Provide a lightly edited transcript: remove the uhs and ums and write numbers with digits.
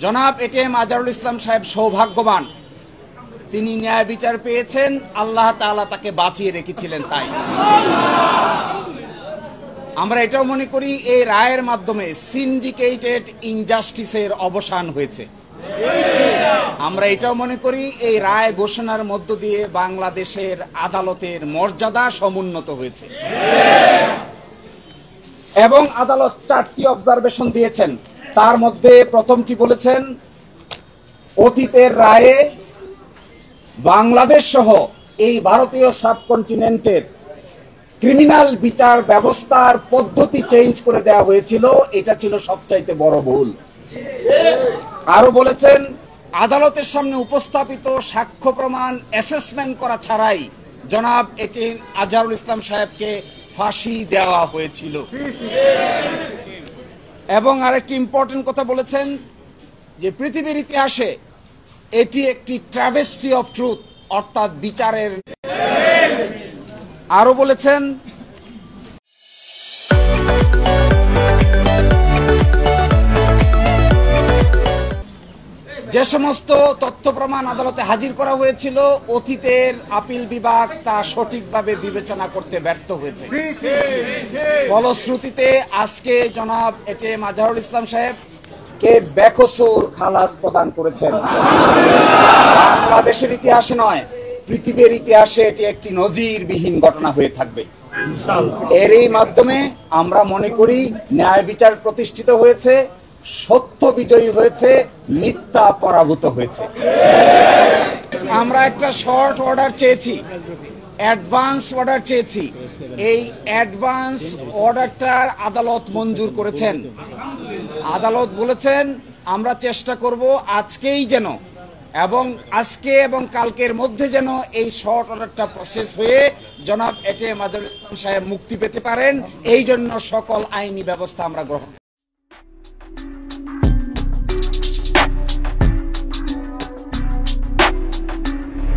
জনাব এটিএম আজহারুল ইসলাম সাহেব সৌভাগ্যবান, তিনি ন্যায় বিচার পেয়েছেন, আল্লাহ তাআলা তাকে বাঁচিয়ে রেখেছিলেন। তাই আমরা এটাও মনে করি এই রায়ের মাধ্যমে সিন্ডিকেটেড ইনজাস্টিসের অবসান হয়েছে। আমরা এটাও মনে করি এই রায় ঘোষণার মধ্য দিয়ে বাংলাদেশের আদালতের মর্যাদা সমুন্নত হয়েছে। এবং আদালত 4টি অবজারভেশন দিয়েছেন। তার মধ্যে প্রথমটি বলেছেন, অতীতের রায়ে বাংলাদেশ সহ এই ভারতীয় সাবকন্টিনেন্টের ক্রিমিনাল বিচার ব্যবস্থার পদ্ধতি চেঞ্জ করে দেওয়া হয়েছিল, এটা ছিল সবচাইতে বড় ভুল। আরো বলেছেন, আদালতের সামনে উপস্থাপিত সাক্ষ্য প্রমাণ অ্যাসেসমেন্ট করা ছাড়াই জনাব এটিএম আজহারুল ইসলাম সাহেবকে ফাঁসি দেওয়া হয়েছিল। এবং আরেকটি ইম্পর্টেন্ট কথা বলেছেন যে পৃথিবীর ইতিহাসে এটি একটি ট্র্যাভেস্টি অফ ট্রুথ, অর্থাৎ বিচারের। আরো বলেছেন, যে সমস্ত তথ্য প্রমাণ আদালতে হাজির করা হয়েছিল অতীতের আপিল বিভাগ তা সঠিকভাবে বিবেচনা করতে ব্যর্থ হয়েছে। ফলশ্রুতিতে আজকে জনাব এটিএম আজহারুল ইসলাম সাহেবকে বেকসুর খালাস প্রদান করেছেন। বাংলাদেশের ইতিহাসে নয়, পৃথিবীর ইতিহাসে এটি একটি নজিরবিহীন ঘটনা হয়ে থাকবে। এরই মাধ্যমে আমরা মনে করি ন্যায় বিচার প্রতিষ্ঠিত হয়েছে, সত্য বিজয়ী হয়েছে, মিথ্যা পরাভূত হয়েছে। আমরা একটা শর্ট অর্ডার চেয়েছি, অ্যাডভান্স অর্ডার চেয়েছি। এই অ্যাডভান্স অর্ডারটার আদালত মঞ্জুর করেছেন। আদালত বলেছেন আমরা চেষ্টা করব আজকেই যেন এবং আজকে এবং কালকের মধ্যে যেন এই শর্ট অর্ডারটা প্রসেস হয়ে জনাব এটিএম আজহারুল ইসলাম সাহেব মুক্তি পেতে পারেন, এই জন্য সকল আইনি ব্যবস্থা আমরা গ্রহণ